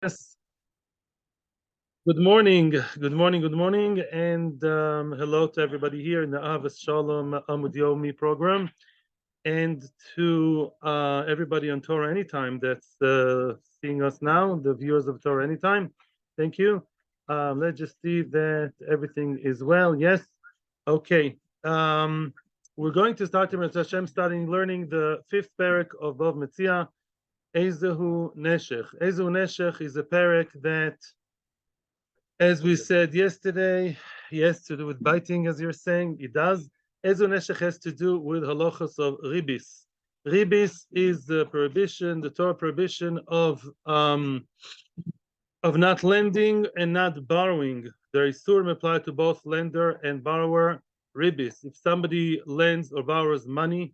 Yes. Good morning, good morning, good morning, and hello to everybody here in the Avas Shalom Amud Yomi program, and to everybody on Torah Anytime that's seeing us now, the viewers of Torah Anytime. Thank you. Let's just see that everything is well. Yes. Okay. We're going to start starting learning the fifth parak of Bava Metzia, Eizehu Neshech. Eizehu Neshech is a parak that, as we said yesterday, has to do with biting, as you're saying. It does. Eizehu Neshech has to do with halachas of Ribbis. Ribbis is the prohibition, the Torah prohibition of not lending and not borrowing. The Isurim apply to both lender and borrower. Ribbis, if somebody lends or borrows money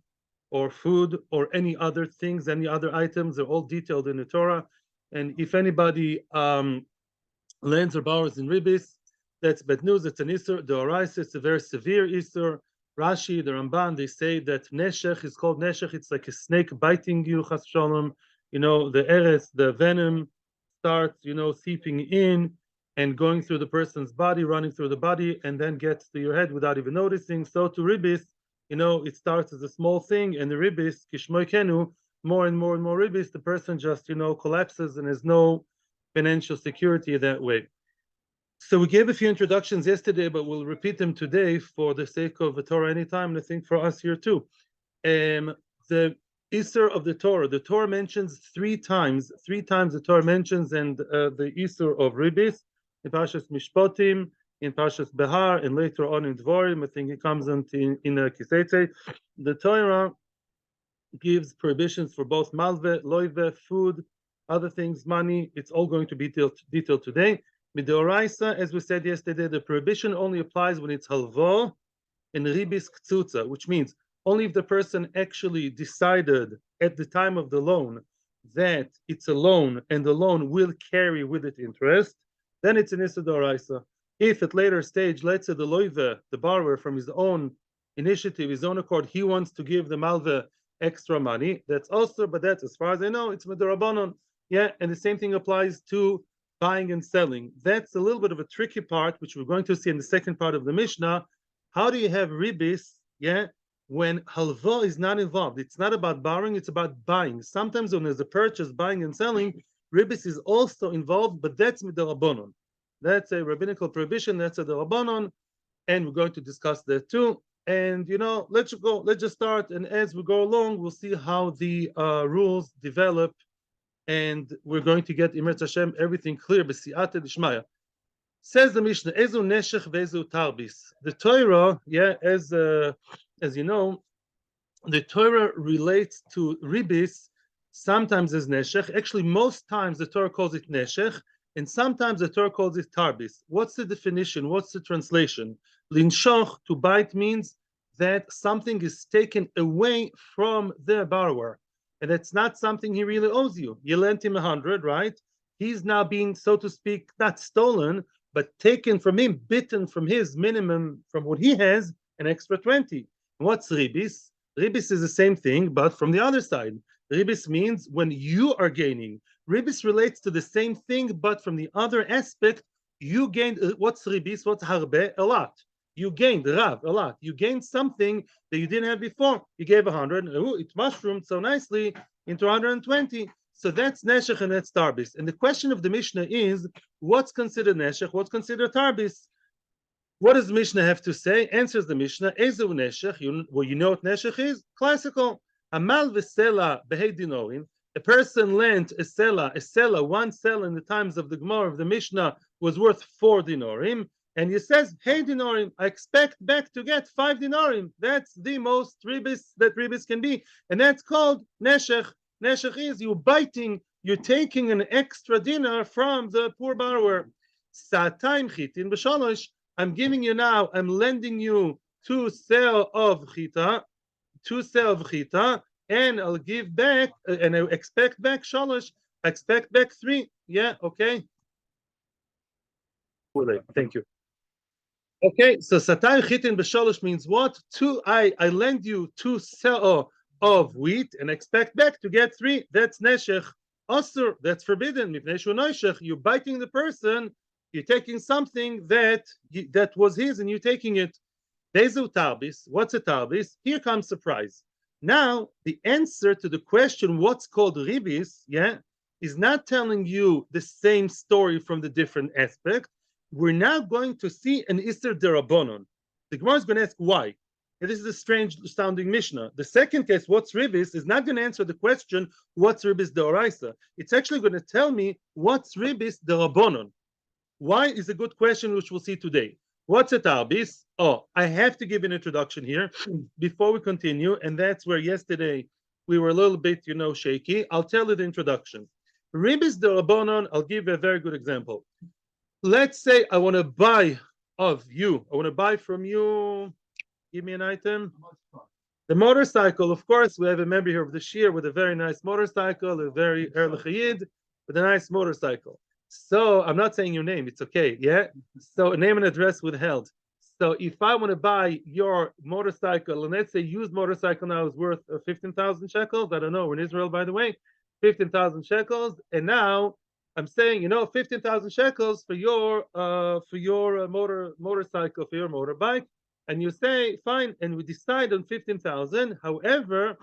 or food or any other things, any other items, they're all detailed in the Torah. And if anybody lends or borrows in Ribbis, that's bad news. It's an Isur. The Oraisa, it's a very severe Isur. Rashi, the Ramban, they say that Neshech is called Neshech. It's like a snake biting you, Chas Shalom. You know, the eres, the venom starts, seeping in and going through the person's body, running through the body, and then gets to your head without even noticing. So to Ribbis, it starts as a small thing, and the Ribbis, Kishmoy Kenu, more and more and more Ribbis, the person just, collapses and has no financial security that way. So we gave a few introductions yesterday, but we'll repeat them today for the sake of the Torah Anytime, and I think for us here too. The Isur of the Torah mentions three times the Torah mentions, and the Isur of Ribbis, in Parshas Mishpatim, in Parshas Behar, and later on in Dvorim. I think it comes in Kiseitze. The Torah gives prohibitions for both malve, loive, food, other things, money. It's all going to be detailed today. Midoraisa, as we said yesterday, the prohibition only applies when it's halva and ribis ktsutza, which means only if the person actually decided at the time of the loan that it's a loan and the loan will carry with it interest, then it's an issa doraisa. If at later stage, let's say the loive, the borrower, from his own initiative, his own accord, he wants to give the malve extra money, that's also, but that's, as far as I know, it's midorabanon. Yeah, and the same thing applies to buying and selling. That's a little bit of a tricky part, which we're going to see in the second part of the Mishnah. How do you have ribis, when halva is not involved? It's not about borrowing, it's about buying. Sometimes when there's a purchase, buying and selling, ribis is also involved, but that's midarabanon. That's a rabbinical prohibition, that's a darabanon, and we're going to discuss that too. And let's just start, and as we go along, we'll see how the rules develop, and we're going to get Imret Hashem everything clear. B'siyata d'shmaya. Says the Mishnah, Eizehu Neshech ve'Eizehu tarbis. The Torah, as you know, the Torah relates to Ribbis sometimes as Neshech. Actually, most times the Torah calls it Neshech, and sometimes the Torah calls it tarbis. What's the definition? What's the translation? Linshoch, to bite, means that something is taken away from the borrower, and it's not something he really owes you. You lent him 100, right? He's now being, so to speak, not stolen, but taken from him, bitten from his minimum, from what he has, an extra 20. What's Ribbis? Ribbis is the same thing, but from the other side. Ribbis means when you are gaining. Ribbis relates to the same thing, but from the other aspect, you gained. What's Ribbis? What's harbe? A lot. You gained, Rav, a lot. You gained something that you didn't have before. You gave 100, it mushroomed so nicely into 120. So that's Neshech and that's tarbis. And the question of the Mishnah is, what's considered Neshech? What's considered tarbis? What does the Mishnah have to say? Answers the Mishnah, Eizehu Neshech. You know what Neshech is? Classical. Amal v'sela behei dinorim. A person lent a sela, one sela in the times of the Gemara of the Mishnah was worth 4 dinorim. And he says, hey dinorim, I expect back to get 5 dinorim. That's the most ribis that ribis can be. And that's called Neshech. Neshech is you biting, you're taking an extra dinar from the poor borrower. Sa'atayim chitin b'shalosh. I'm giving you now, I'm lending you 2 sel of chita, and I'll give back, and I expect back shalosh, I expect back 3. Yeah, okay. Thank you. Okay, so satay chitin b'shalosh means what? I lend you 2 sel of wheat and expect back to get 3. That's neshech osur, that's forbidden. Eizehu Neshech, you're biting the person, you're taking something that was his and you're taking it. Eizehu tarbis, what's a tarbis? Here comes surprise. Now, the answer to the question, what's called ribbis, is not telling you the same story from the different aspect. We're now going to see an Isser Derabonon. The Gemara is going to ask why. And this is a strange sounding Mishnah. The second case, what's ribbis, is not going to answer the question, what's ribbis deoraisa. It's actually going to tell me what's ribbis derabonon. Why is a good question, which we'll see today. What's a tarbis? Oh, I have to give an introduction here before we continue, and that's where yesterday we were a little bit, shaky. I'll tell you the introduction. Ribbis derabonon, I'll give you a very good example. Let's say I want to buy of you. I want to buy from you. Give me an item. The motorcycle, of course, we have a member here of the Shiur with a very nice motorcycle, a very erlich with a nice motorcycle. So I'm not saying your name, it's okay, So a name and address withheld. So if I want to buy your motorcycle, and let's say used motorcycle now is worth 15,000 shekels, I don't know, we're in Israel, by the way, 15,000 shekels, and now I'm saying, 15,000 shekels for your motorcycle, for your motorbike. And you say, fine, and we decide on 15,000. However,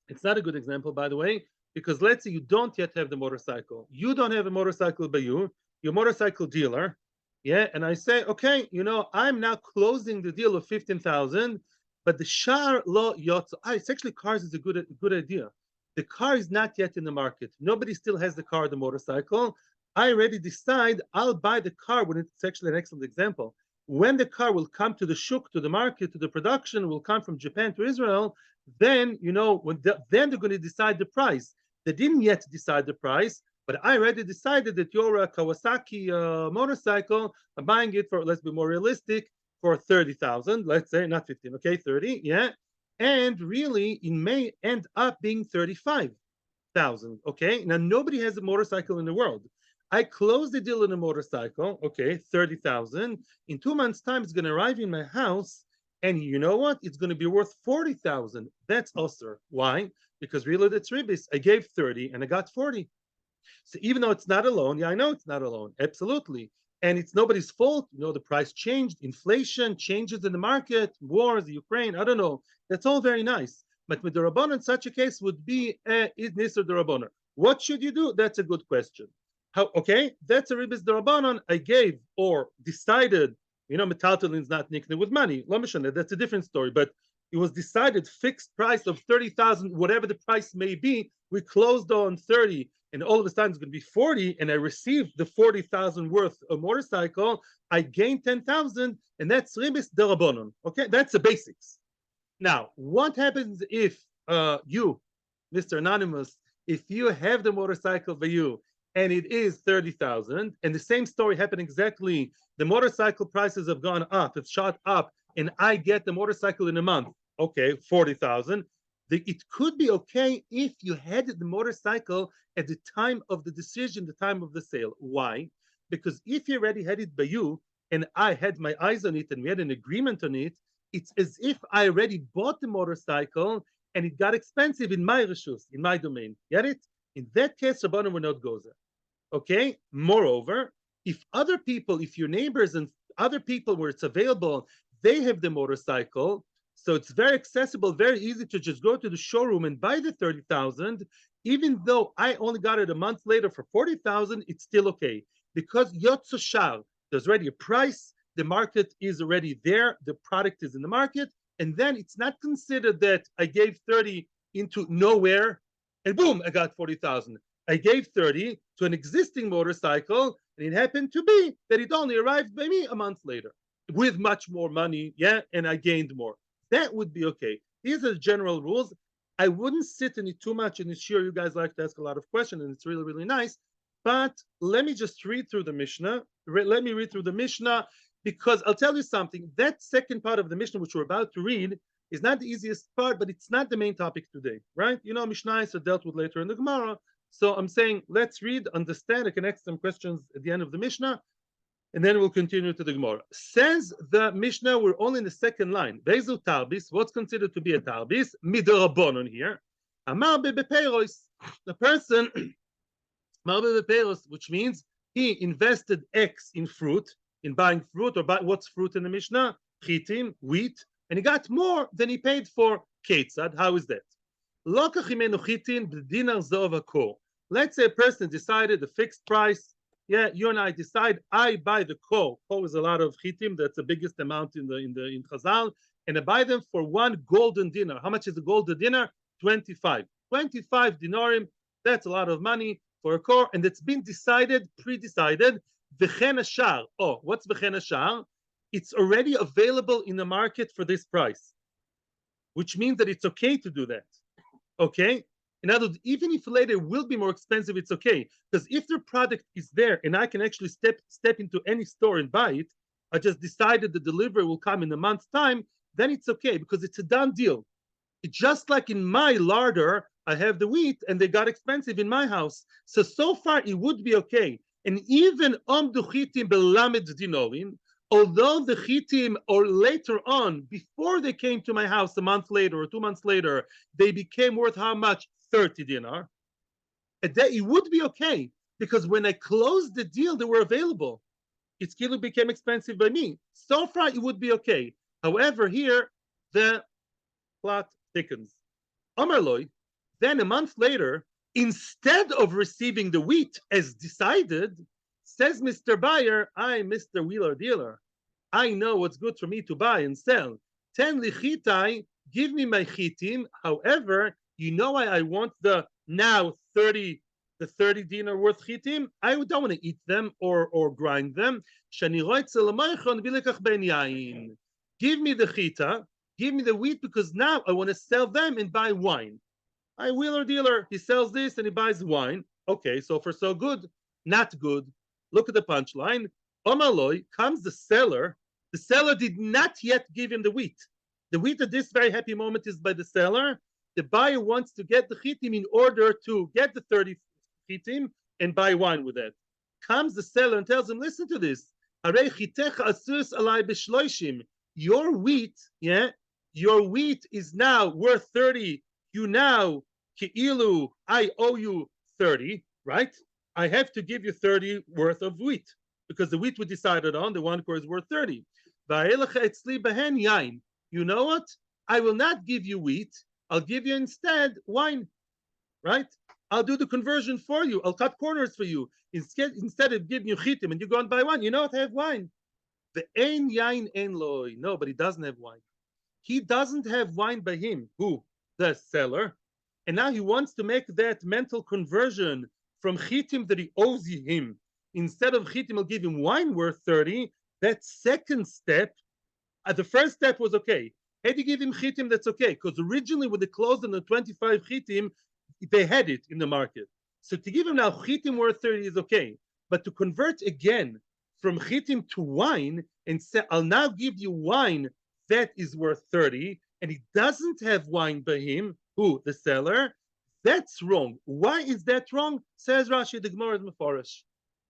it's not a good example, by the way, because let's say you don't yet have the motorcycle. You don't have a motorcycle by you, your motorcycle dealer, and I say, okay, I'm now closing the deal of 15,000, but the shar lo yotzo. It's actually cars is a good idea. The car is not yet in the market. Nobody still has the car, the motorcycle. I already decide I'll buy the car when it's actually an excellent example. When the car will come to the shuk, to the market, to the production, will come from Japan to Israel, then, then they're going to decide the price. They didn't yet decide the price, but I already decided that your Kawasaki motorcycle, I'm buying it for, let's be more realistic, for 30,000, let's say, not 15, okay, 30, and really, it may end up being 35,000, okay? Now, nobody has a motorcycle in the world. I close the deal on a motorcycle, okay, 30,000. In 2 months' time, it's going to arrive in my house, and you know what? It's going to be worth 40,000. That's osur. Why? Because really, that's ribbis. I gave 30 and I got 40. So even though it's not a loan, I know it's not a loan, absolutely. And it's nobody's fault. The price changed, inflation, changes in the market, wars, Ukraine, I don't know. That's all very nice. But with the Rabbanon, such a case would be Nisr the Rabbanon. What should you do? That's a good question. Okay, that's a ribbis derabanan. I gave or decided, metaltalin is not nicknamed with money. That's a different story. But it was decided fixed price of 30,000, whatever the price may be. We closed on 30, and all of a sudden it's going to be 40, and I received the 40,000 worth of motorcycle. I gained 10,000, and that's ribbis derabanan. Okay, that's the basics. Now, what happens if you, Mr. Anonymous, if you have the motorcycle by you, and it is 30,000, and the same story happened exactly. The motorcycle prices have gone up, it's shot up, and I get the motorcycle in a month. Okay, 40,000. It could be okay if you had the motorcycle at the time of the decision, the time of the sale. Why? Because if you already had it by you, and I had my eyes on it, and we had an agreement on it, it's as if I already bought the motorcycle, and it got expensive in my reshus, in my domain. Get it? In that case, Rabbanan will not go there. Okay. Moreover, if other people, if your neighbors and other people where it's available, they have the motorcycle, so it's very accessible, very easy to just go to the showroom and buy the 30,000. Even though I only got it a month later for 40,000, it's still okay because yotzo shar. There's already a price. The market is already there. The product is in the market, and then it's not considered that I gave 30 into nowhere, and boom, I got 40,000. I gave 30 to an existing motorcycle, and it happened to be that it only arrived by me a month later with much more money, and I gained more. That would be okay. These are the general rules. I wouldn't sit in it too much, and it's sure you guys like to ask a lot of questions, and it's really, really nice. But let me just read through the Mishnah. Let me read through the Mishnah, because I'll tell you something. That second part of the Mishnah, which we're about to read, is not the easiest part, but it's not the main topic today, right? Mishnah are dealt with later in the Gemara. So I'm saying, let's read, understand. I can ask some questions at the end of the Mishnah, and then we'll continue to the Gemara. Says the Mishnah, we're only in the second line. Eizehu tarbis, what's considered to be a tarbis? Midrabanon here. Amar bepeiros. The person, which means he invested X in fruit, in buying fruit, or what's fruit in the Mishnah? Chitim, wheat, and he got more than he paid for. Ketzad, how is that? Let's say a person decided a fixed price. Yeah, you and I decide I buy the ko. Ko is a lot of chitim. That's the biggest amount in Chazal, and I buy them for one golden dinar. How much is a golden dinar? 25. 25 dinarim. That's a lot of money for a core, and it's been decided, pre-decided. V'chen hashar. Oh, what's v'chen hashar? It's already available in the market for this price, which means that it's okay to do that. Okay? In other words, even if later it will be more expensive, it's okay. Because if the product is there and I can actually step into any store and buy it, I just decided the delivery will come in a month's time, then it's okay because it's a done deal. It's just like in my larder, I have the wheat and they got expensive in my house. So far it would be okay. And even duchitim belamed dinorim, although the chitim, or later on, before they came to my house a month later or 2 months later, they became worth how much? 30 dinar. And that it would be okay because when I closed the deal, they were available. It still became expensive by me. So far, it would be okay. However, here the plot thickens. Amarloi, then a month later, instead of receiving the wheat as decided, says Mr. Buyer, I'm Mr. Wheeler Dealer. I know what's good for me to buy and sell. Ten lichitai, give me my chitim. However, you know why I want the 30 dinar worth chitim? I don't want to eat them or grind them. Give me the chita, give me the wheat, because now I want to sell them and buy wine. I wheeler dealer, he sells this and he buys wine. Okay, so for so good, not good. Look at the punchline. Omaloi, comes the seller. The seller did not yet give him the wheat. The wheat at this very happy moment is by the seller. The buyer wants to get the chitim in order to get the 30 chitim and buy wine with that. Comes the seller and tells him, listen to this. Your wheat, yeah, your wheat is now worth 30. You now, ki'ilu, I owe you 30, right? I have to give you 30 worth of wheat because the wheat we decided on, the one core is worth 30. You know what? I will not give you wheat. I'll give you instead wine, right? I'll do the conversion for you. I'll cut corners for you. Instead of giving you chitim and you go and buy wine, you know what? I have wine. The ein yain ein loy. No, but he doesn't have wine. He doesn't have wine by him. Who? The seller. And now he wants to make that mental conversion from chitim that he owes him. Instead of chitim, he'll give him wine worth 30. That second step, the first step was okay. Had you give him chitim, that's okay. Because originally when they closed on the 25 chitim, they had it in the market. So to give him now chitim worth 30 is okay. But to convert again from chitim to wine and say, I'll now give you wine that is worth 30, and he doesn't have wine by him, who? The seller. That's wrong. Why is that wrong? Says Rashi, the Gemara is Mefarish.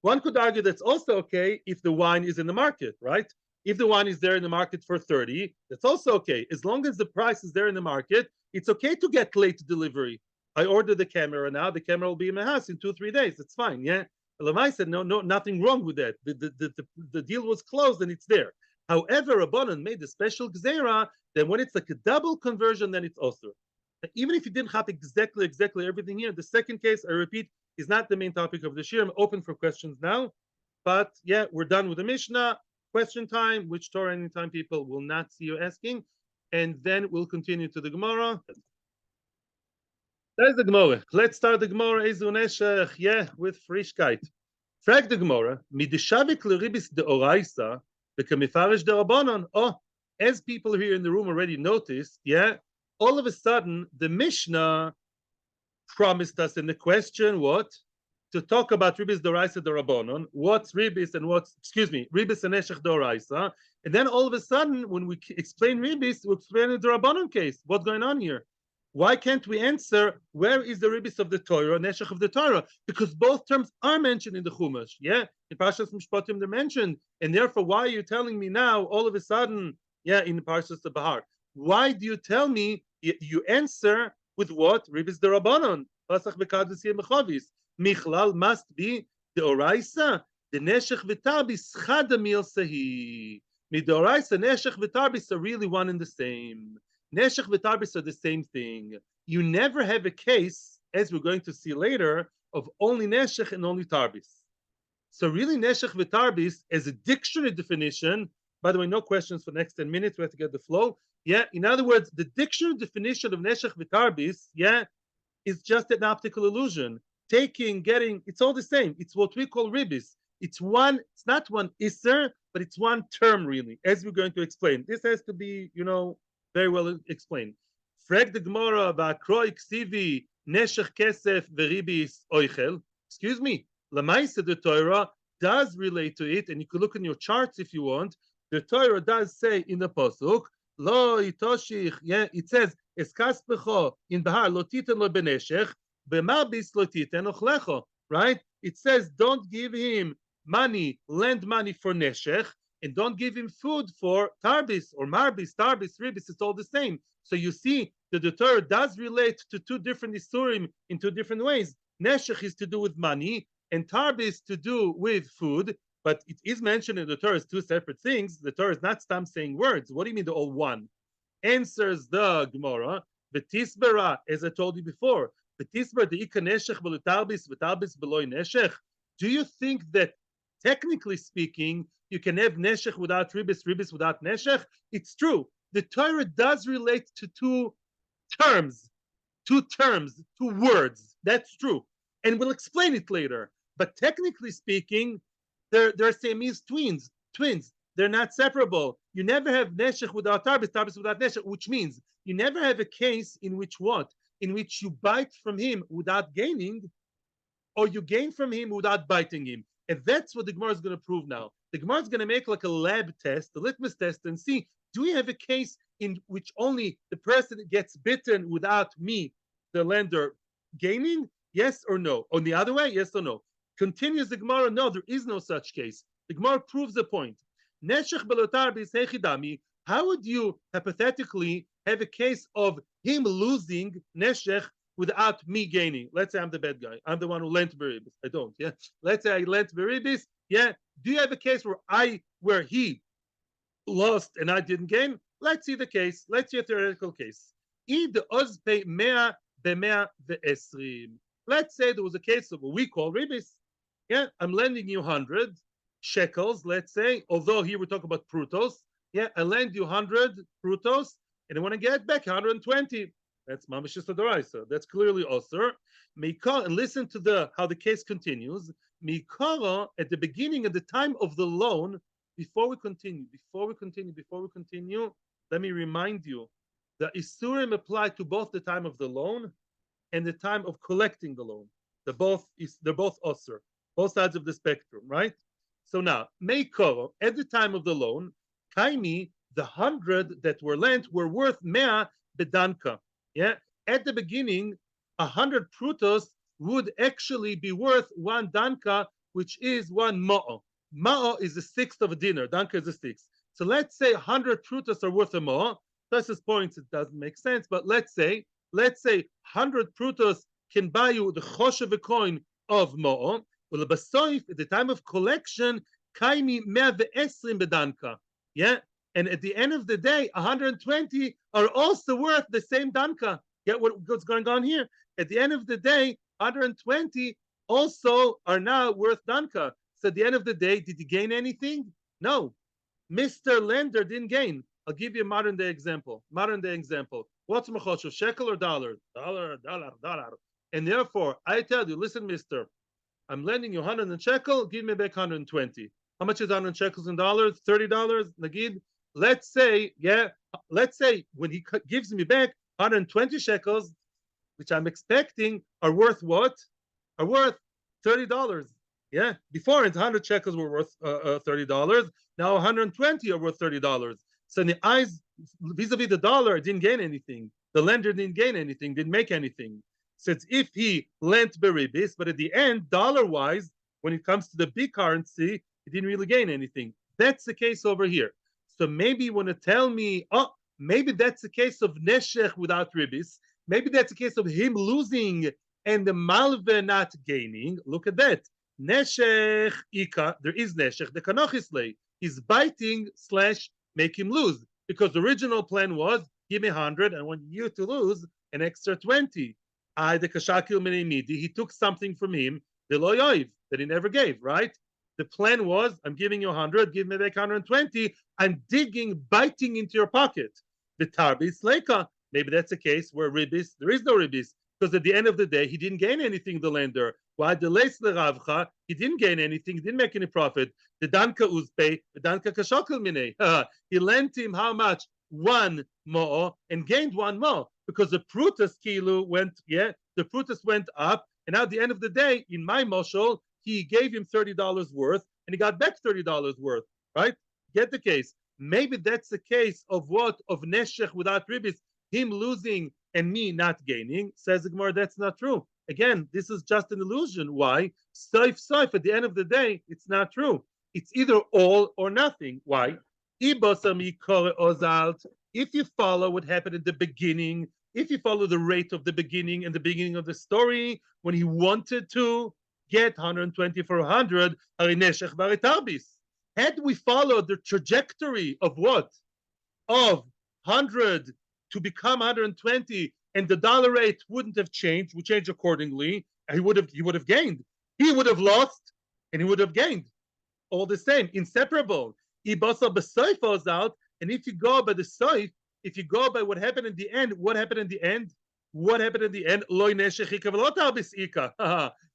One could argue that's also okay if the wine is in the market, right? If the wine is there in the market for 30, that's also okay. As long as the price is there in the market, it's okay to get late delivery. I ordered the camera now. The camera will be in my house in 2-3 days. It's fine, yeah? Lamai said, no, nothing wrong with that. The deal was closed and it's there. However, Rabbanan made the special gzeira that when it's like a double conversion, then it's also. Even if you didn't have exactly everything here, the second case, I repeat, is not the main topic of the shir. I'm open for questions now. But yeah, we're done with the Mishnah. Question time, which Torah anytime people will not see you asking. And then we'll continue to the Gemara. There's the Gemara. Let's start the Gemara, Eizehu Neshech, yeah, with Frischkeit. Frag the Gemara, midishavik l'ribis deoraisa, bekamifarish derabanan. Oh, as people here in the room already noticed, yeah, all of a sudden, the Mishnah promised us in the question, what? To talk about Ribbis Doraisa Dorabonon, what's Ribbis and Ribbis and Neshech Doraisa. And then all of a sudden, when we explain Ribbis, we explain the Dorabonon case. What's going on here? Why can't we answer where is the Ribbis of the Torah, Neshech of the Torah? Because both terms are mentioned in the Chumash. Yeah, in Parshas Mishpatim they're mentioned. And therefore, why are you telling me now, all of a sudden, yeah, in Parshas Bahar? Why do you tell me you answer with what? Ribbis Dorabonon. Pasach Bekadus Mechovis. Michlal must be the Oraisa, the Neshech v'tarbis chada mil sehi. Midoraisa, Neshech v'tarbis are really one and the same. Neshech v'tarbis are the same thing. You never have a case, as we're going to see later, of only Neshech and only tarbis. So really Neshech v'tarbis as a dictionary definition, by the way, no questions for the next 10 minutes, we have to get the flow. Yeah, in other words, the dictionary definition of Neshech v'tarbis, yeah, is just an optical illusion. Taking, getting, it's all the same. It's what we call ribbis. It's not one iser, but it's one term really, as we're going to explain. This has to be, very well explained. Frag the Gemara about kroi ksivi neshech kesef veribis oichel. Excuse me, lamaisa the Torah does relate to it, and you could look in your charts if you want. The Torah does say in the pasuk, lo itoshich, yeah, it says, eskas becho in bahar lo titen lo beneshech, b'mabis lo titen ochlecho, right? It says, don't give him money, lend money for neshech, and don't give him food for tarbis or marbis, tarbis, ribis, it's all the same. So you see that the Torah does relate to two different isurim in two different ways. Neshech is to do with money, and tarbis to do with food, but it is mentioned in the Torah as two separate things. The Torah is not stam saying words. What do you mean they're all one? Answers the Gemara, V'tisbera, as I told you before, V'tisbera de'ika neshech v'lo tarbis v'tarbis v'lo neshech. Do you think that, technically speaking, you can have neshech without ribis, ribis without neshech? It's true. The Torah does relate to two terms, two words. That's true. And we'll explain it later. But technically speaking, they're Siamese twins. They're not separable. You never have neshech without tarbis, tarbis without neshech, which means you never have a case in which what? In which you bite from him without gaining, or you gain from him without biting him. And that's what the Gemara is going to prove now. The Gemara is going to make like a lab test, a litmus test, and see, do we have a case in which only the person gets bitten without me, the lender, gaining? Yes or no? On the other way, yes or no? Continues the Gemara, no, there is no such case. The Gemara proves the point. Neshech belotarbis hechidami. How would you hypothetically have a case of him losing neshech without me gaining? Let's say I'm the bad guy. I'm the one who lent beribis. I don't. Yeah. Let's say I lent beribis. Yeah. Do you have a case where he lost and I didn't gain? Let's see the case. Let's see a theoretical case. Let's say there was a case of what we call ribis. Yeah, I'm lending you 100 shekels, let's say, although here we're talking about prutos. Yeah, I lend you 100 prutos, and I want to get back 120. That's mamashis adoraisa. That's clearly osir. And listen to how the case continues. Mikara, at the beginning, at the time of the loan, before we continue, let me remind you, the isurim apply to both the time of the loan and the time of collecting the loan. They're both osir. Both sides of the spectrum, right? So now, Meikoro, at the time of the loan, Kaimi, the 100 that were lent were worth mea bedanka. Yeah, at the beginning, 100 prutos would actually be worth one danka, which is one ma'o. Ma'o is a sixth of a dinar. Danka is a sixth. So let's say 100 prutos are worth a ma'o. That's his point. It doesn't make sense, but let's say 100 prutos can buy you the choshev coin of ma'o. Well, at the time of collection, kaimi 120 bedanka. Yeah, and at the end of the day, 120 are also worth the same danka. Get what's going on here? At the end of the day, 120 also are now worth danka. So at the end of the day, did he gain anything? No, Mr. Lender didn't gain. I'll give you a modern day example. What's machoshev, shekel or dollar? Dollar. And therefore, I tell you, listen, Mister, I'm lending you 100 shekel, give me back 120. How much is 100 shekels in dollars? $30, Nagid. Let's say when he gives me back 120 shekels, which I'm expecting are worth what? Are worth $30. Yeah. Before, 100 shekels were worth $30. Now 120 are worth $30. So in the eyes, vis-a-vis the dollar, it didn't gain anything. The lender didn't gain anything, didn't make anything. So it's if he lent beribis, but at the end, dollar-wise, when it comes to the big currency, he didn't really gain anything. That's the case over here. So maybe you want to tell me, maybe that's the case of neshech without ribis. Maybe that's the case of him losing and the malve not gaining, look at that. Neshech ika, there is neshech, the kanochisle is biting slash make him lose. Because the original plan was give me 100, I want you to lose an extra 20. I the kashakil midi, he took something from him, the loyoiv, that he never gave, right? The plan was I'm giving you 100, give me back 120. I'm digging, biting into your pocket. The tarbis leika. Maybe that's a case where ribbis, there is no ribbis, because at the end of the day, he didn't gain anything, the lender. Why the leis ravcha, he didn't gain anything, he didn't make any profit. The danka uzpay, the danka kashakil mine. He lent him how much? 1 more and gained 1 more because the prutas kilu went, the prutas went up, and at the end of the day, in my moshel, he gave him $30 worth and he got back $30 worth, right? Get the case. Maybe that's the case of what? Of Neshech without ribbis, him losing and me not gaining. Says the Gemara, that's not true. Again, this is just an illusion. Why? Soif, at the end of the day, it's not true. It's either all or nothing. Why? If you follow what happened at the beginning, if you follow the rate of the beginning and the beginning of the story, when he wanted to get 120 for 100, had we followed the trajectory of what? Of 100 to become 120, and the dollar rate wouldn't have changed, would change accordingly, he would have gained. He would have lost and he would have gained. All the same, inseparable. Falls out, and if you go by the soif, if you go by what happened in the end, what happened in the end? What happened in the end?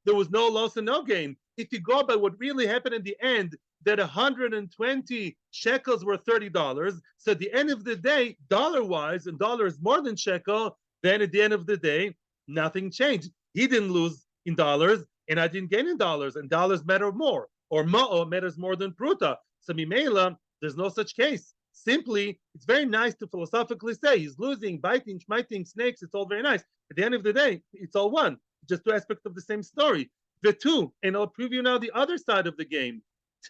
There was no loss and no gain. If you go by what really happened in the end, that 120 shekels were $30. So at the end of the day, dollar-wise, and dollar is more than shekel, then at the end of the day, nothing changed. He didn't lose in dollars, and I didn't gain in dollars, and dollars matter more, or ma'o matters more than pruta. So mimela, there's no such case. Simply, it's very nice to philosophically say he's losing, biting, smiting, snakes. It's all very nice. At the end of the day, it's all one. Just 2 aspects of the same story. The two, and I'll preview now the other side of the game.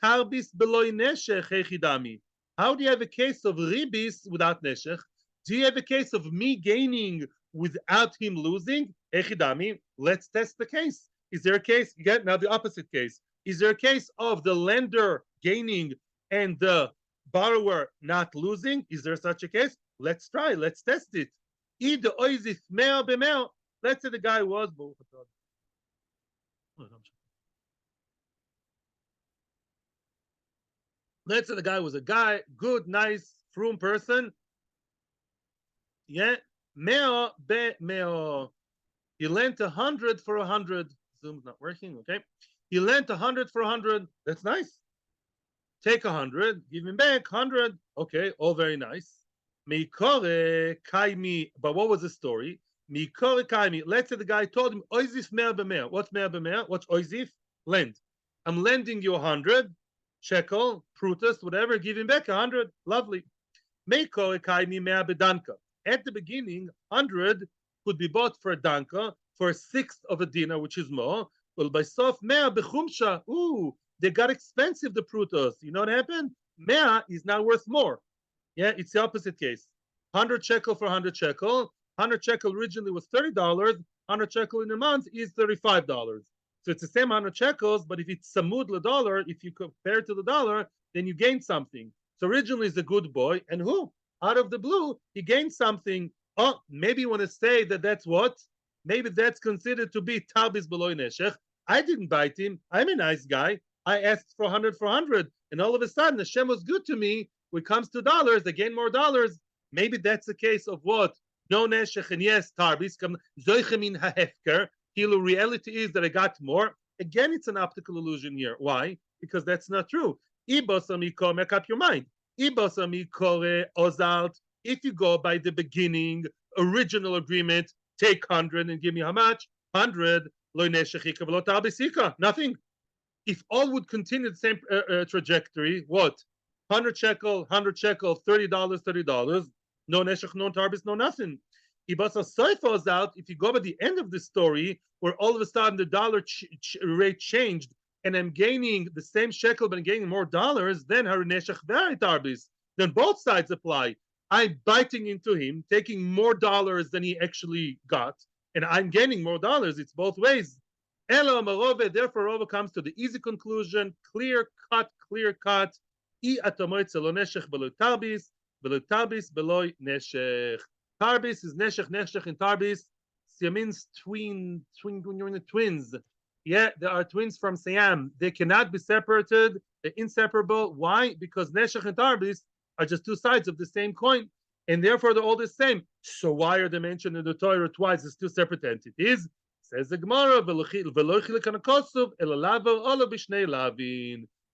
Tarbis beloy neshech echidami. How do you have a case of ribis without neshech? Do you have a case of me gaining without him losing? Echidami. Let's test the case. Is there a case? You get now the opposite case. Is there a case of the lender gaining and the borrower not losing? Is there such a case? Let's try. Let's test it. Let's say the guy was. Let's say the guy was a guy, good, nice, frum person. Yeah. Meo be meo. He lent 100 for 100. Zoom's not working. Okay. He lent 100 for 100. That's nice. Take 100, give him back 100. Okay, all very nice. Mikore kaimi. But what was the story? Mikore kaimi. Let's say the guy told him, Oizif mea b'mea. What's mea b'mea? What's oizif? Lend. I'm lending you 100 shekel, prutas, whatever. Give him back 100. Lovely. Mikore kaimi mea b'danka. At the beginning, 100 could be bought for a danka for a sixth of a dinar, which is more. Well, by sof mea b'chumsha. Ooh. They got expensive, the prutos. You know what happened? Mea is now worth more. Yeah, it's the opposite case. 100 shekel for 100 shekel. 100 shekel originally was $30. 100 shekel in a month is $35. So it's the same 100 shekels, but if it's samud $1, if you compare it to the dollar, then you gain something. So originally he's a good boy, and who? Out of the blue, he gained something. Oh, maybe you want to say that that's what? Maybe that's considered to be tarbis beloy neshech. I didn't bite him. I'm a nice guy. I asked for 100 for 100, and all of a sudden Hashem was good to me. When it comes to dollars, I gain more dollars. Maybe that's the case of what? No neshech and yes, tarbis. Zoichemin hahefker. Reality is that I got more. Again, it's an optical illusion here. Why? Because that's not true. Make up your mind. If you go by the beginning, original agreement, take 100 and give me how much? 100. Nothing. If all would continue the same trajectory, what? 100 shekel, $30, $30. No neshech, no tarbis, no nothing. Ibasa Soifos out, if you go by the end of the story, where all of a sudden the dollar rate changed, and I'm gaining the same shekel, but I'm gaining more dollars, then har neshech very tarbis. Then both sides apply. I'm biting into him, taking more dollars than he actually got, and I'm getting more dollars. It's both ways. Elo marove, therefore Rova comes to the easy conclusion, clear cut. I atomoitze lo neshech below tarbis, below neshech. Tarbis is neshech and tarbis. It means twins. Yeah, there are twins from Siam. They cannot be separated. They're inseparable. Why? Because neshech and tarbis are just two sides of the same coin, and therefore they're all the same. So why are they mentioned in the Torah twice as two separate entities? Says the Gemara,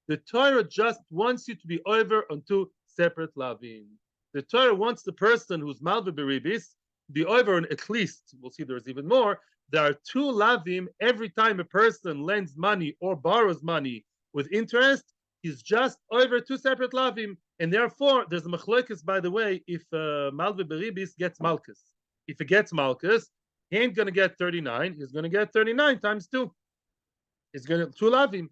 the Torah just wants you to be over on two separate lavin. The Torah wants the person who's malva beribis to be over on at least, we'll see there's even more, there are two lavim every time a person lends money or borrows money with interest, he's just over two separate lavim. And therefore, there's a machlokes, by the way, if malva beribis gets malchus. If he gets malchus, he ain't going to get 39, he's going to get 39 times 2. He's going to, 2 lavim.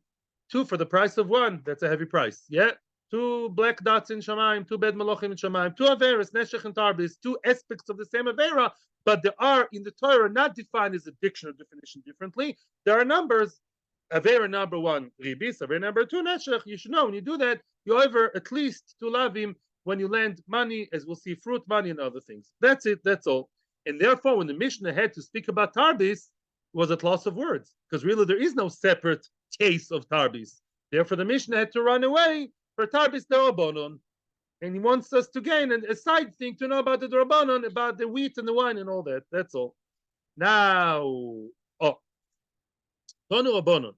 2 for the price of 1. That's a heavy price. Yeah. 2 black dots in Shamayim, 2 bed malachim in Shamayim, 2 averas, neshech and tarbis, 2 aspects of the same avera, but there are in the Torah not defined as a dictionary definition differently. There are numbers. Avera number 1, ribis. Avera number 2, neshech. You should know when you do that, you over at least 2 lavim when you lend money, as we'll see, fruit money and other things. That's it. That's all. And therefore, when the Mishnah had to speak about tarbis, was at loss of words, because really there is no separate case of tarbis. Therefore, the Mishnah had to run away for tarbis derabanan, and he wants us to gain a side thing to know about the derabanan, about the wheat and the wine and all that. That's all. Now, tonu rabanan.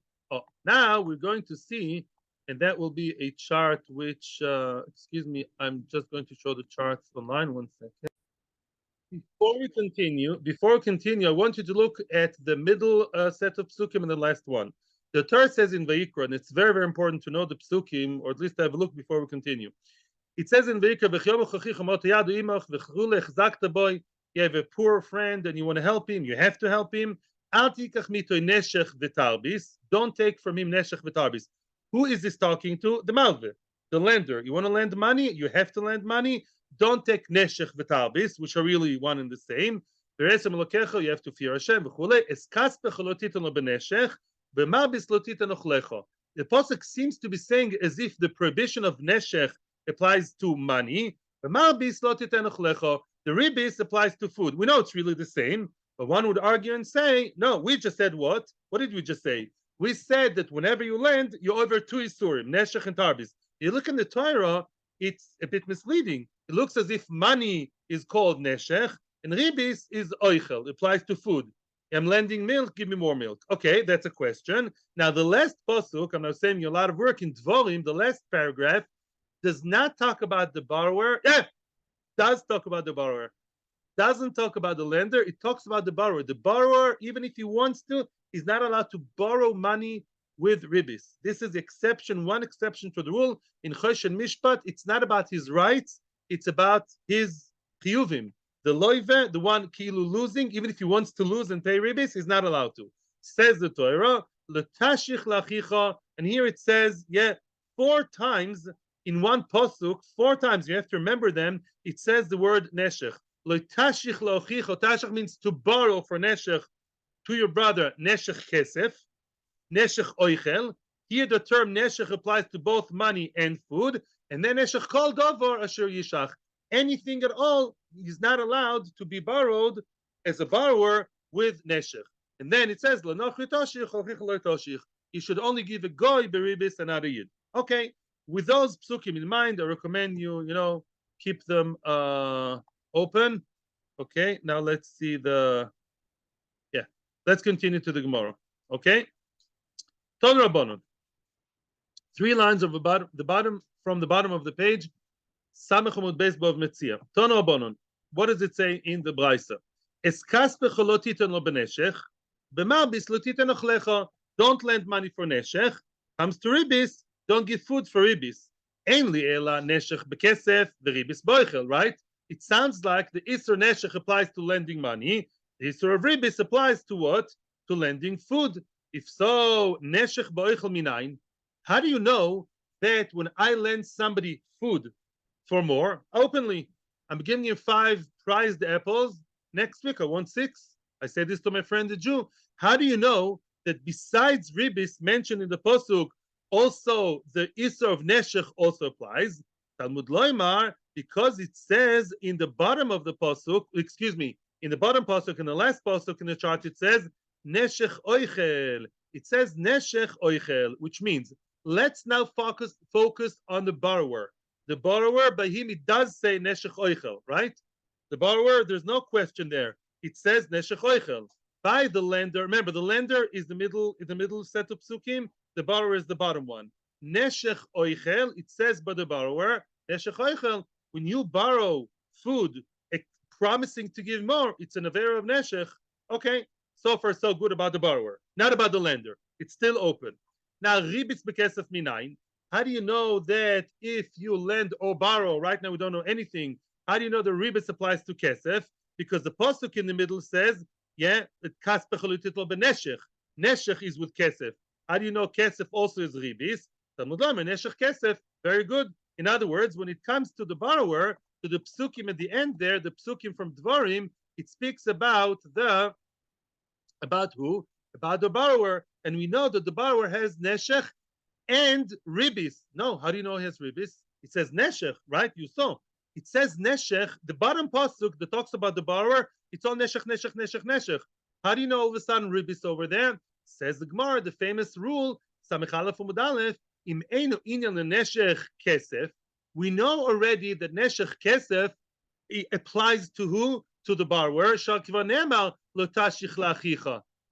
Now we're going to see, and that will be a chart which, excuse me, I'm just going to show the charts online. 1 second. Before we continue, I want you to look at the middle set of psukim and the last one. The Torah says in Vayikra, and it's very, very important to know the psukim, or at least have a look before we continue. It says in Vayikra, you have a poor friend and you want to help him, you have to help him. Don't take from him neshech v'tarbis. Who is this talking to? The malve, the lender. You want to lend money, you have to lend money. Don't take neshech v'tarbis, which are really one and the same. You have to fear Hashem. The pasuk seems to be saying as if the prohibition of neshech applies to money. The ribis applies to food. We know it's really the same, but one would argue and say, no, we just said what? What did we just say? We said that whenever you lend, you're over 2 isurim, neshech and tarbis. You look in the Torah, it's a bit misleading. It looks as if money is called neshech and ribis is oichel. It applies to food. I'm lending milk, give me more milk. Okay, that's a question. Now, the last pasuk, I'm now saving you a lot of work in Dvorim, the last paragraph, does not talk about the borrower. Does talk about the borrower. Doesn't talk about the lender. It talks about the borrower. The borrower, even if he wants to, is not allowed to borrow money with ribis. This is exception, one exception to the rule. In Chosh and Mishpat, it's not about his rights. It's about his chiyuvim. The loive, the one kilu losing, even if he wants to lose and pay ribis, he's not allowed to. Says the Torah, letashich lachicha, and here it says, 4 times in one pasuk, 4 times, you have to remember them, it says the word neshech. Letashich lachicha, tashich means to borrow for neshech to your brother, neshech kesef, neshech oichel. Here the term neshech applies to both money and food, and then neshech kol davar asher yishach. Anything at all is not allowed to be borrowed as a borrower with neshech. And then it says, you should only give a goy beribis and not a yid. Okay, with those psukim in mind, I recommend you, keep them open. Okay, now let's see let's continue to the Gemara. Okay, Ton Rabbanon. 3 lines of the bottom from the bottom of the page. Samech Amud Beis Bava Metzia. Ton Rabbanon. What does it say in the Braisa? Eskaspe cholotitan lo beneshech, b'marbis lotitan ochlecha. Don't lend money for neshech. Comes to ribis, don't give food for ribis. Ein li ela neshech bekesef, v'ribis boichel, right? It sounds like the Isser neshech applies to lending money. The Isser of ribis applies to what? To lending food. If so, neshech boichel minayin. How do you know that when I lend somebody food for more, openly, I'm giving you 5 prized apples. Next week, I want 6. I say this to my friend the Jew. How do you know that besides Ribbis mentioned in the Pasuk, also the Isser of Neshech also applies? Talmud Loimar, because it says in the bottom of the Pasuk, excuse me, in the bottom Pasuk, in the last Pasuk in the chart, it says Neshech Oichel. It says Neshech Oichel, which means let's now focus on the borrower. The borrower, by him, it does say Neshech Oichel, right? The borrower, there's no question there. It says Neshech Oichel. By the lender, remember the lender is the middle set of psukim. The borrower is the bottom one. Neshech Oichel. It says by the borrower Neshech Oichel. When you borrow food, promising to give more, it's an avera of Neshech. Okay, so far so good about the borrower, not about the lender. It's still open. Now Ribbis bekesef minayin. How do you know that if you lend or borrow? Right now we don't know anything. How do you know the Ribbis applies to kesef? Because the pasuk in the middle says, yeah, Neshech. Neshech is with kesef. How do you know kesef also is Ribbis? Talmud Lamer, Neshech kesef. Very good. In other words, when it comes to the borrower, to the psukim at the end there, the psukim from Dvarim, it speaks about who? About the borrower. And we know that the borrower has Neshech and Ribbis. No, how do you know he has Ribbis? It says Neshech, right? You saw. It says Neshech, the bottom pasuk that talks about the borrower, it's all Neshech, Neshech, Neshech, Neshech. How do you know all of a sudden Ribbis over there? Says the Gemara, the famous rule, Samech Aleph Amud Aleph, Im Einu Inyan Neshech Kesef. We know already that Neshech Kesef applies to who? To the borrower.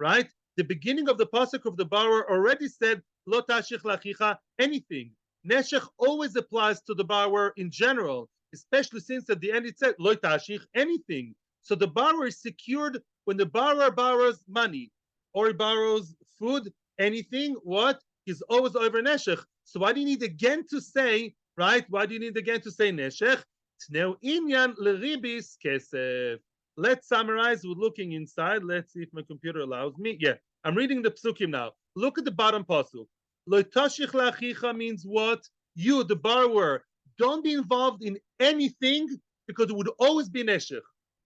Right? The beginning of the pasuk of the borrower already said lo tashich lachicha anything. Neshech always applies to the borrower in general, especially since at the end it said lo tashich anything. So the borrower is secured when the borrower borrows money or he borrows food, anything. What? He's always over Neshech. So why do you need again to say, right? Why do you need again to say Neshech? Tneu inyan leribis kesef. Let's summarize. We're looking inside. Let's see if my computer allows me. Yeah, I'm reading the psukim now. Look at the bottom pasuk. Lo tashich lachicha means what? You, the borrower, don't be involved in anything because it would always be neshech,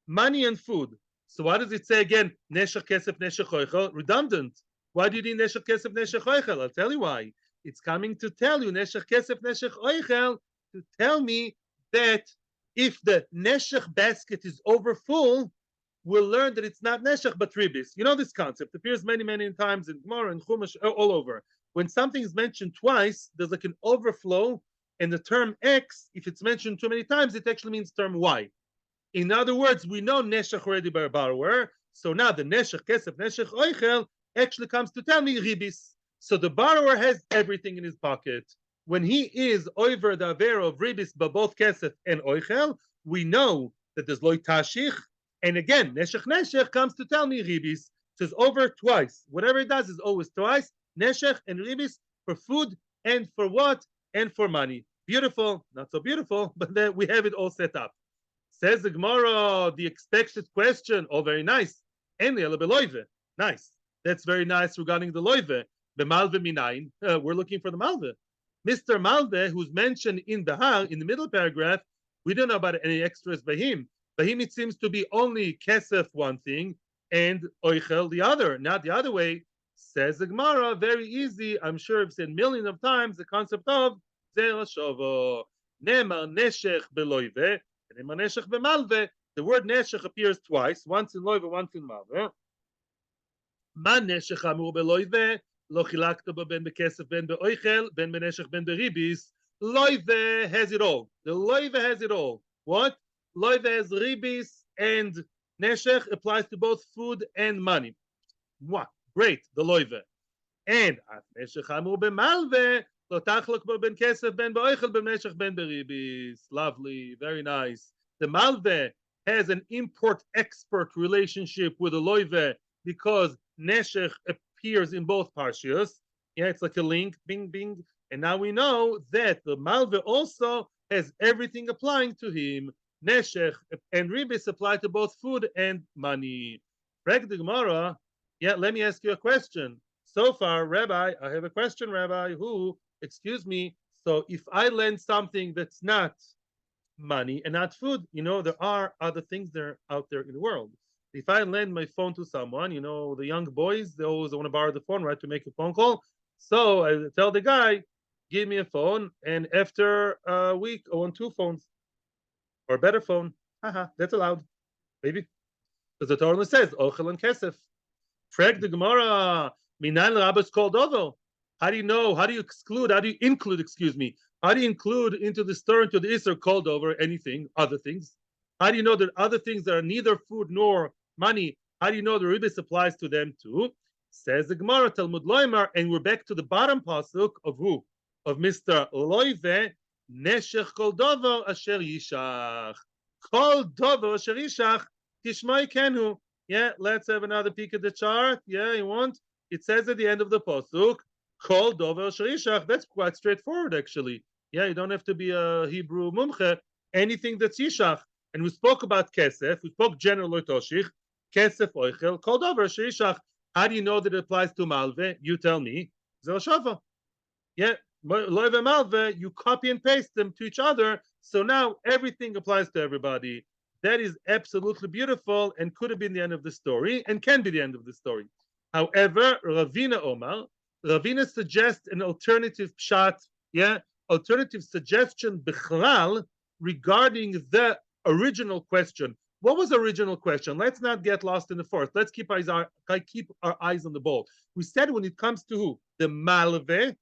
money and food. So why does it say again neshech kesef neshech oichel? Redundant. Why do you need neshech kesef neshech oichel? I'll tell you why. It's coming to tell you neshech kesef neshech oichel to tell me that if the Neshech basket is over full, we'll learn that it's not Neshech but Ribbis. You know this concept. It appears many, many times in Gemara and Chumash all over. When something is mentioned twice, there's like an overflow, and the term X, if it's mentioned too many times, it actually means term Y. In other words, we know Neshech already by a borrower, so now the Neshech Kesef, Neshech Oichel actually comes to tell me Ribbis. So the borrower has everything in his pocket. When he is over the avera of Ribbis, but both Kesef and Oichel, we know that there's Loi Tashich. And again, Neshech Neshech comes to tell me Ribbis. It says over twice. Whatever it does is always twice. Neshech and Ribbis for food and for what? And for money. Beautiful. Not so beautiful, but then we have it all set up. Says the Gemara, the expected question. Oh, very nice. Nice. That's very nice regarding the loive. The malve minayin. We're looking for the malve. Mr. Malve, who's mentioned in the middle paragraph, we don't know about any extras by him. By him, it seems to be only kesef one thing and oichel the other, not the other way. Says the Gemara, very easy. I'm sure I've said millions of times the concept of zera shovo. Nema neshech beloive, nema neshech bemalve. The word neshech appears twice, once in loive, once in malve. Ma neshech amur beloive. לא חילקת בו בין בכסף, בין באויכל, בין בנשך, בין בריביס. Loive has it all. The loive has it all. What? Loive has ribis and neshech applies to both food and money. What? Great, the loive. And neshech amur b'malve, lo tachlok bo ben kesef, ben באויכל, ben neshech, ben beribis. Lovely, very nice. The malve has an import-export relationship with the loive because neshech appears in both parshias. Yeah, it's like a link, bing, bing. And now we know that the malve also has everything applying to him. Neshech and Ribbis apply to both food and money. Frag the Gemara. Yeah, let me ask you a question. So far, Rabbi, I have a question, Rabbi, excuse me, so if I lend something that's not money and not food, you know, there are other things that are out there in the world. If I lend my phone to someone, the young boys, they always want to borrow the phone, right, to make a phone call. So I tell the guy, give me a phone, and after a week, I want two phones or a better phone. Haha, that's allowed, maybe. Because the Torah says, Ochel and Kesef. Frag the Gemara, Minan Rabbis called Ovo. How do you know? How do you exclude? How do you include, excuse me? How do you include into the story, into the Isser called over anything, other things? How do you know that other things that are neither food nor money, how do you know the Ribbis applies to them too? Says the Gemara, Talmud Loimar, and we're back to the bottom pasuk of who? Of Mr. Loive, Neshech kol dovo asher yishach. Kol dovo asher yishach, tishmai kenu. Yeah, let's have another peek at the chart. Yeah, you want? It says at the end of the pasuk, Kol dover shirishach. That's quite straightforward, actually. Yeah, you don't have to be a Hebrew mumche. Anything that's yishach. And we spoke about kesef. We spoke general toshich. Kesef oichel. Kol dover shirishach. How do you know that it applies to malve? You tell me. Zel shava. Yeah, loive malve. You copy and paste them to each other. So now everything applies to everybody. That is absolutely beautiful and could have been the end of the story and can be the end of the story. However, Ravina suggests an alternative pshat, alternative suggestion bichlal regarding the original question. What was the original question? Let's not get lost in the forest. Let's keep our eyes on the ball. We said when it comes to who? The malve.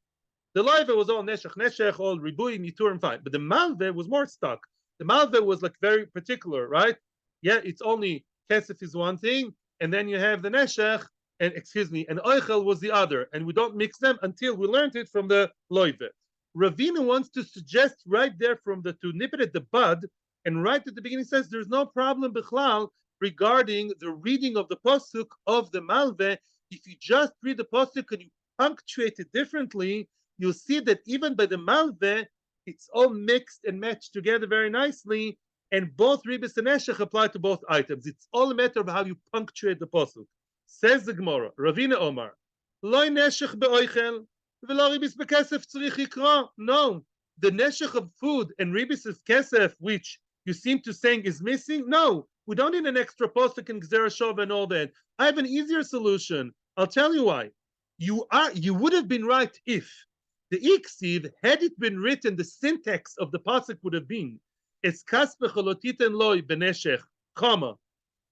The loive was all neshech, all ribui, miturim, fine. But the malve was more stuck. The malve was like very particular, right? Yeah, it's only kesef is one thing, and then you have the neshech, and oichel was the other, and we don't mix them until we learned it from the loive. Ravina wants to suggest right there to nip it at the bud, and right at the beginning says there's no problem bichlal regarding the reading of the pasuk of the malve. If you just read the pasuk and you punctuate it differently, you'll see that even by the malve, it's all mixed and matched together very nicely, and both Ribbis and Neshech apply to both items. It's all a matter of how you punctuate the pasuk. Says the Gemara, Ravina Omar, Loi Neshech be'oichel, v'lo Ribbis be'kesef tzrich yikra. No, the Neshech of food and Ribbis of kesef, which you seem to saying is missing, no, we don't need an extra pasuk and Gzera Shova and all that. I have an easier solution. I'll tell you why. You would have been right if the iksiv, had it been written, the syntax of the pasuk would have been, "Es kas becholotiten loy beneshech, comma,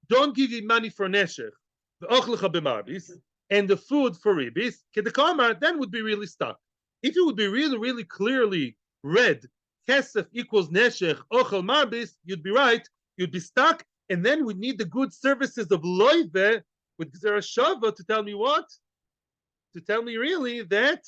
don't give you money for neshech, ve'ochlecha b'marbis, and the food for ribis." Kedekama, then would be really stuck. If it would be really, really clearly read, kesef equals neshech, ochel marbis, you'd be right. You'd be stuck, and then we need the good services of loive with Gzera Shava to tell me what? To tell me really that.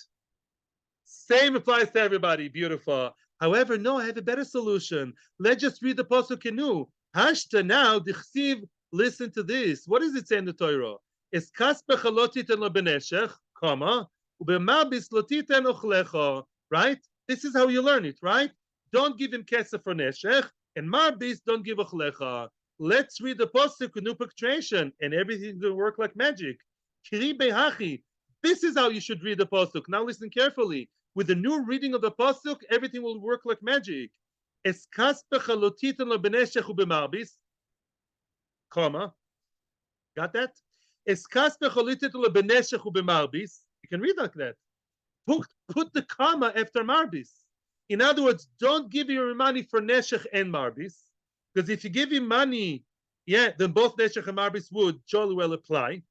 Same applies to everybody. Beautiful. However, no, I have a better solution. Let's just read the pasuk anew. Hashta now, dichsiv, listen to this. What does it say in the Torah? Es kas bechalotiten lo beneshech, comma, ubemabis lotiten ochlecha. Right? This is how you learn it, right? Don't give him kesef for neshech, and marbis, don't give ochlecha. Let's read the pasuk with new punctuation, and everything's going to work like magic. Kiri behachi. This is how you should read the pasuk. Now listen carefully. With the new reading of the pasuk, everything will work like magic. Eskas bechalotiten lo beneshech ubemarbis, comma. Got that? Eskas bechalotiten lo beneshech ubemarbis. You can read like that. Put the comma after marbis. In other words, don't give your money for neshech and marbis, because if you give him money, then both neshech and marbis would jolly well apply.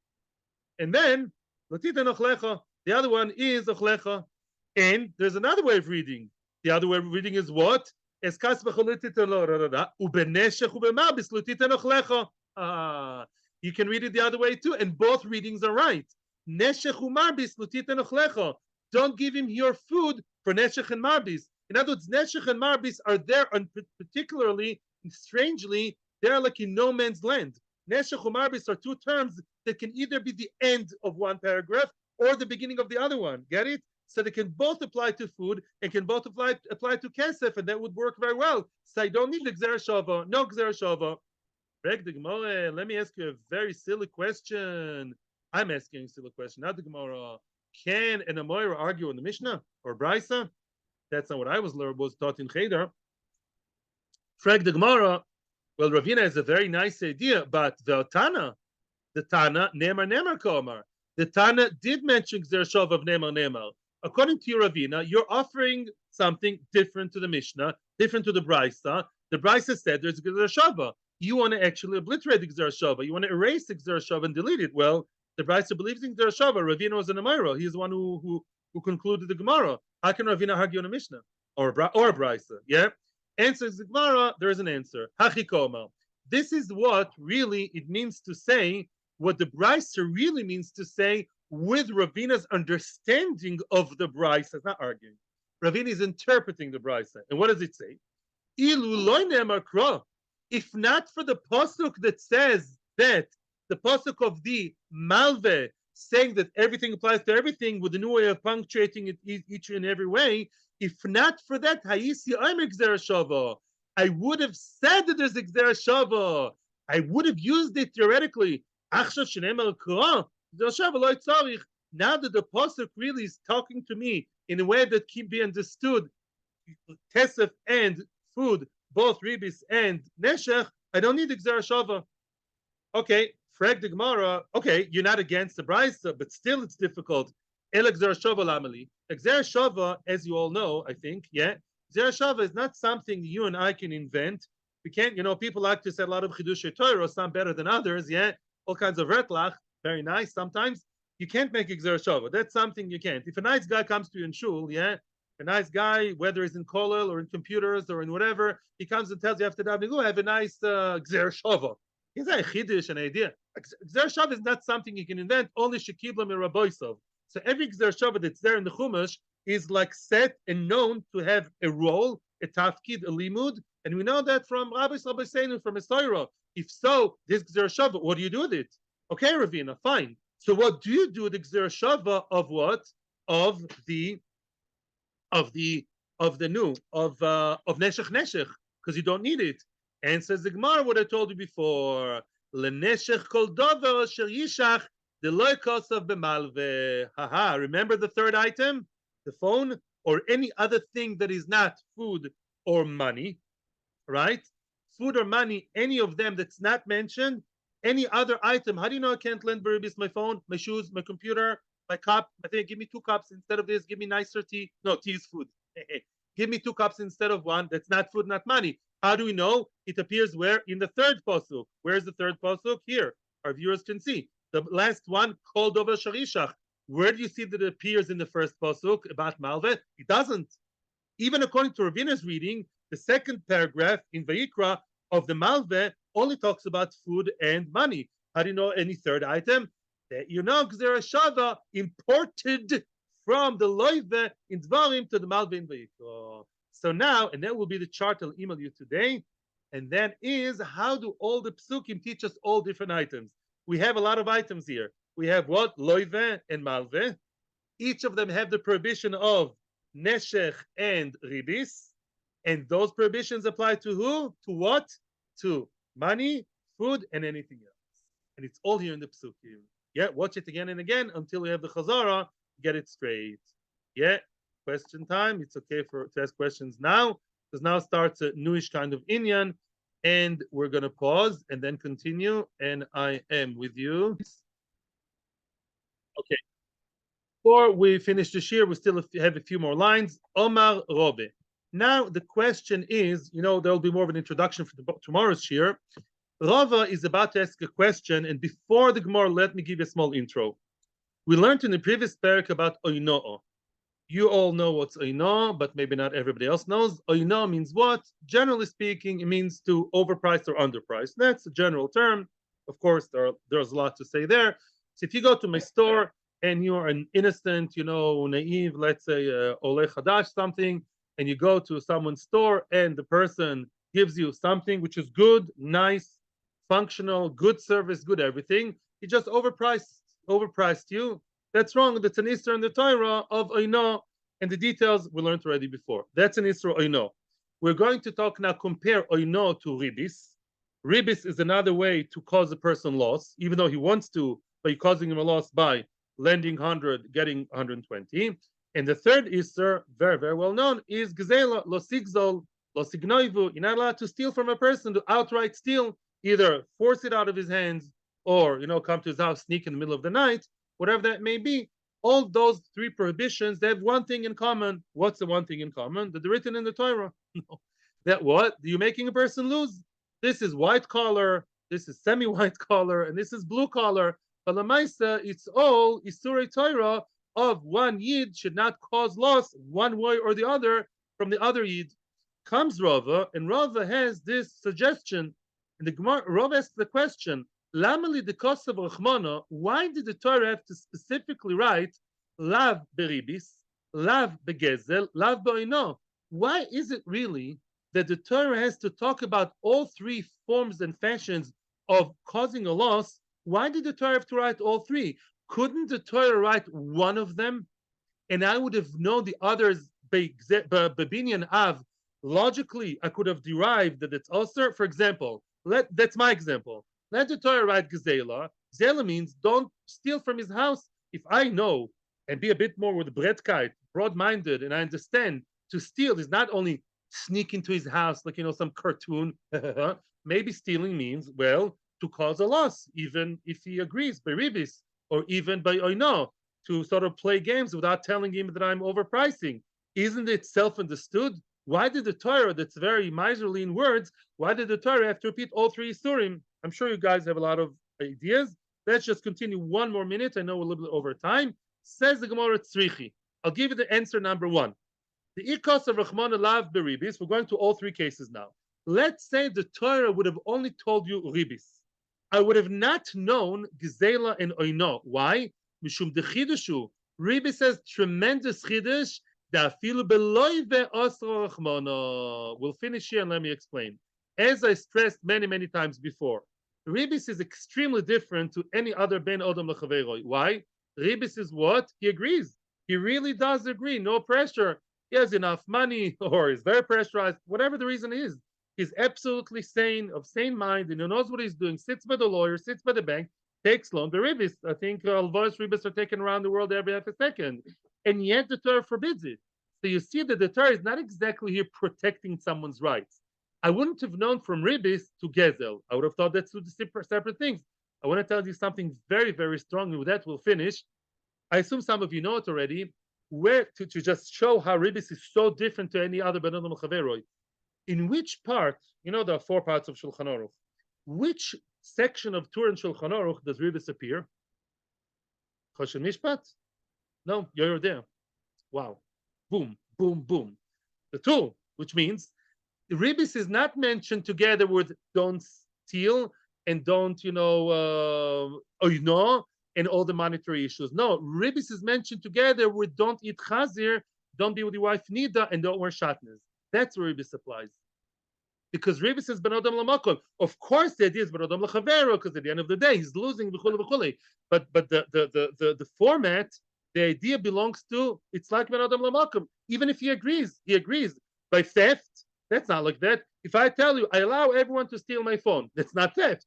And then lotiten ochlecha. The other one is ochlecha. And there's another way of reading. The other way of reading is what? You can read it the other way too, and both readings are right. Don't give him your food for neshech and marbis. In other words, neshech and marbis are there, and particularly, strangely, they're like in no man's land. Neshech and marbis are two terms that can either be the end of one paragraph or the beginning of the other one. Get it? So they can both apply to food and can both apply to kesef, and that would work very well. So I don't need the Gzera Shava. No Gzera Shava. Let me ask you a very silly question. I'm asking a silly question, not the Gemara. Can an Amoira argue in the Mishnah or Brisa? That's not what I was taught in Cheder. Frag the Gemara. Well, Ravina has a very nice idea, but the Tana, Nemar Komar. The Tana did mention Gzer Shov of Nemar. According to your Ravina, you're offering something different to the Mishnah, different to the Brisa. The Brisa said there's Gzer Shava. You want to actually obliterate the Gzer Shava. You want to erase the Gzer Shava and delete it. Well, the Brisa believes in Gzer Shava. Ravina was an Amira. He's the one who concluded the Gemara. How can Ravina argue on a Mishnah or a Brisa? Yeah. Answers the Gemara. There is an answer. Hachikoma. This is what really it means to say. What the Brisa really means to say with Ravina's understanding of the Brisa. It's not arguing. Ravina is interpreting the Brisa. And what does it say? If not for the pasuk that says that the pasuk of the Malve saying that everything applies to everything with a new way of punctuating it each and every way, if not for that, I would have said that there's Gzera Shava. I would have used it theoretically. Now that the pasuk really is talking to me in a way that can be understood, Kesef and food, both Ribbis and Neshech, I don't need the Gzera Shava. Okay, frag the Gemara. Okay, you're not against the Brisa, but still it's difficult. El Gzera Shava lamali. Gzera Shava, as you all know, I think, yeah, Gzera Shava is not something you and I can invent. We can't, people like to say a lot of Chidushei Torah, some better than others, yeah, all kinds of retlach, very nice sometimes. You can't make Gzera Shava. That's something you can't. If a nice guy comes to you in shul, yeah, a nice guy, whether he's in kollel or in computers or in whatever, he comes and tells you after davening, "Oh, have a nice Gzera Shava." He's a chiddush, an idea. Gzera Shava is not something you can invent. Only shekibla miraboisov. So every Gzera Shava that's there in the Chumash is like set and known to have a role, a tafkid, a limud, and we know that from Rabbi Seinu, from his Torah. If so, this Gzera Shava, what do you do with it? Okay, Ravina, fine. So what do you do with the Gzera Shava of what? Of Neshech, because you don't need it. And says the Gemara what I told you before. Leneshech kol dover asher yishach deloy kosav b'malve. Haha, remember the third item? The phone or any other thing that is not food or money, right? Food or money, any of them that's not mentioned, any other item. How do you know I can't lend Ribbis my phone, my shoes, my computer, my cup? I think give me 2 cups instead of this. Give me nicer tea. No, tea is food. Give me 2 cups instead of 1. That's not food, not money. How do we know? It appears where? In the third pasuk. Where's the third pasuk? Here. Our viewers can see. The last one, called over Sharishach. Where do you see that it appears in the first pasuk about Malve? It doesn't. Even according to Ravina's reading, the second paragraph in Vayikra of the Malve only talks about food and money. How do you know any third item? That Gzera Shava imported from the Loive in Dvarim to the Malve in Vayikra. So now, and that will be the chart I'll email you today, and that is how do all the psukim teach us all different items. We have a lot of items here. We have what? Loive and Malve. Each of them have the prohibition of Neshech and Ribbis. And those prohibitions apply to who? To what? To money, food, and anything else. And it's all here in the psukim. Yeah, watch it again and again until you have the chazara, get it straight. Yeah, question time. It's okay to ask questions now, because now starts a newish kind of inyan, and we're going to pause and then continue, and I am with you. Okay. Before we finish the shiur, we still have a few more lines. Omar Robe. Now the question is, there'll be more of an introduction for tomorrow's shiur. Rava is about to ask a question, and before the Gemara, let me give you a small intro. We learned in the previous parak about oino'o. You all know what's oino, but maybe not everybody else knows. Oino means what? Generally speaking, it means to overprice or underprice. That's a general term. Of course, there's a lot to say there. So if you go to my store and you're an innocent, naive, let's say Oleh Hadash something, and you go to someone's store and the person gives you something which is good, nice, functional, good service, good everything, he just overpriced you. That's wrong. That's an Isra in the Torah of Oino, and the details we learned already before. That's an Isra Oino. We're going to talk now, compare Oino to Ribbis. Ribbis is another way to cause a person loss, even though he wants to, by causing him a loss by lending 100, getting 120. And the third Isra, very, very well known, is Gzela, Lo Sigzol, You're not allowed to steal from a person, to outright steal, either force it out of his hands or come to his house, sneak in the middle of the night, whatever that may be. All those three prohibitions, they have one thing in common. What's the one thing in common? That they're written in the Torah. That what? You're making a person lose. This is white collar, this is semi-white collar, and this is blue collar. But Lamaisa, it's all Isurei Torah of one Yid should not cause loss one way or the other from the other Yid. Comes Rava, and Rava has this suggestion. And the Gemara, Rava asks the question, Lamali de Kosav Rachmana, why did the Torah have to specifically write Lav beribis, Lav begezel, Lav bo'ino? Why is it really that the Torah has to talk about all three forms and fashions of causing a loss? Why did the Torah have to write all three? Couldn't the Torah write one of them? And I would have known the others, Babinian Av. Logically, I could have derived that it's also, for example, that's my example. Let the Torah write Gezela. Gezela means don't steal from his house. If I know and be a bit more with breadkite, broad-minded, and I understand to steal is not only sneak into his house like some cartoon. Maybe stealing means, well, to cause a loss, even if he agrees by Ribbis, or even by Oino, to sort of play games without telling him that I'm overpricing. Isn't it self-understood? Why did the Torah, that's very miserly in words, why did the Torah have to repeat all three Isurim? I'm sure you guys have a lot of ideas. Let's just continue one more minute. I know we're a little bit over time. Says the Gemara Tzrichi. I'll give you the answer number one. The Ikos of Rachmana Lav beribis, we're going to all three cases now. Let's say the Torah would have only told you Ribis. I would have not known Gezela and Oino. Why? Mishum de Chidushu. Ribis has tremendous Chidush. We'll finish here and let me explain. As I stressed many, many times before, Ribis is extremely different to any other Ben Odom L'Chaveroi. Why? Ribis is what? He agrees. He really does agree. No pressure. He has enough money or is very pressurized. Whatever the reason is, he's absolutely sane, of sane mind, and he knows what he's doing. Sits by the lawyer, sits by the bank, takes loan. The Ribis, I think Alvarez Ribis are taken around the world every half a second. And yet the Torah forbids it. So you see that the Torah is not exactly here protecting someone's rights. I wouldn't have known from Ribis to Gezel. I would have thought that's two separate things. I want to tell you something very, very strong. And with that, we'll finish. I assume some of you know it already. Where to just show how Ribis is so different to any other Ben Adam L'Chaveroi. In which part, there are 4 parts of Shulchan Aruch. Which section of Torah and Shulchan Aruch does Ribis appear? Choshen Mishpat? No, you're there. Wow. Boom, boom, boom. The 2, which means the Ribis is not mentioned together with don't steal and don't, and all the monetary issues. No, Ribis is mentioned together with don't eat chazir, don't be with your wife Nida, and don't wear shatnez. That's where Ribis applies. Because Ribis is Ben Adam L'Makom. Of course, the idea is Ben Adam L'Chavero, because at the end of the day, he's losing, v'chule. But the format, the idea belongs to, it's like Ben Adam L'Makom. Even if he agrees. By theft, that's not like that. If I tell you, I allow everyone to steal my phone, that's not theft.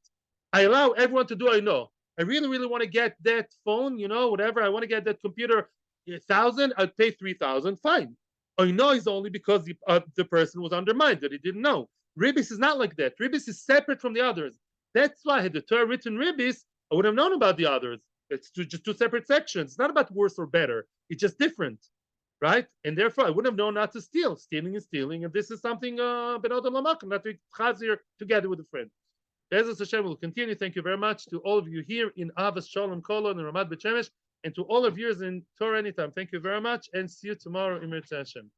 I allow everyone to do I know. I really, really want to get that phone, whatever. I want to get that computer, 1,000, I'd pay 3,000, fine. I know is only because the person was undermined, that he didn't know. Ribbis is not like that. Ribbis is separate from the others. That's why had the Torah written Ribbis, I would have known about the others. It's just 2 separate sections. It's not about worse or better. It's just different, right? And therefore, I wouldn't have known not to steal. Stealing is stealing, and this is something Ben Adam L'Makom, not to chazir together with a friend. Be'ezus Hashem will continue. Thank you very much to all of you here in Avas Shalom Kolo and Ramat Bet Shemesh, and to all of yours in Torah Anytime. Thank you very much, and see you tomorrow in Mirza Hashem.